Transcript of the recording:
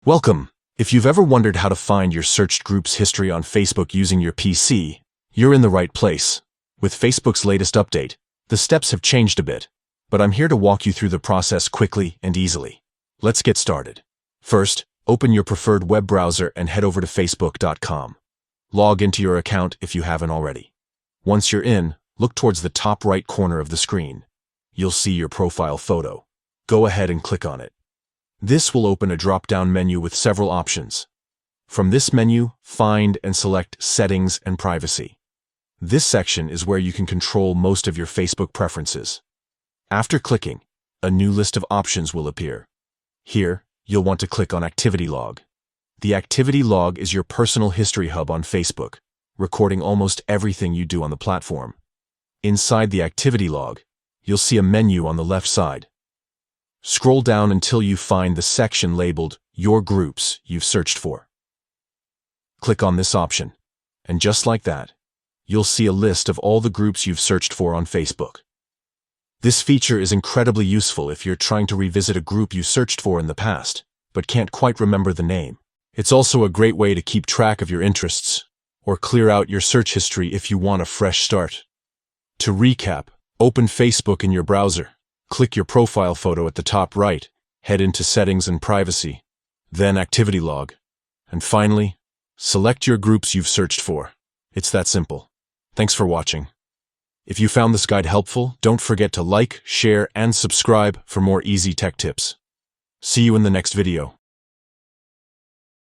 Welcome! If you've ever wondered how to find your searched group's history on Facebook using your PC, you're in the right place. With Facebook's latest update, the steps have changed a bit, but I'm here to walk you through the process quickly and easily. Let's get started. First, open your preferred web browser and head over to facebook.com. Log into your account if you haven't already. Once you're in, look towards the top right corner of the screen. You'll see your profile photo. Go ahead and click on it. This will open a drop-down menu with several options. From this menu, find and select Settings and Privacy. This section is where you can control most of your Facebook preferences. After clicking, a new list of options will appear. Here, you'll want to click on Activity Log. The Activity Log is your personal history hub on Facebook, recording almost everything you do on the platform. Inside the Activity Log, you'll see a menu on the left side. Scroll down until you find the section labeled Your Groups you've searched for. Click on this option, and just like that, you'll see a list of all the groups you've searched for on Facebook. This feature is incredibly useful if you're trying to revisit a group you searched for in the past, but can't quite remember the name. It's also a great way to keep track of your interests, or clear out your search history if you want a fresh start. To recap, open Facebook in your browser. Click your profile photo at the top right, head into Settings and Privacy, then Activity Log, and finally, select your groups you've searched for. It's that simple. Thanks for watching. If you found this guide helpful, don't forget to like, share, and subscribe for more easy tech tips. See you in the next video.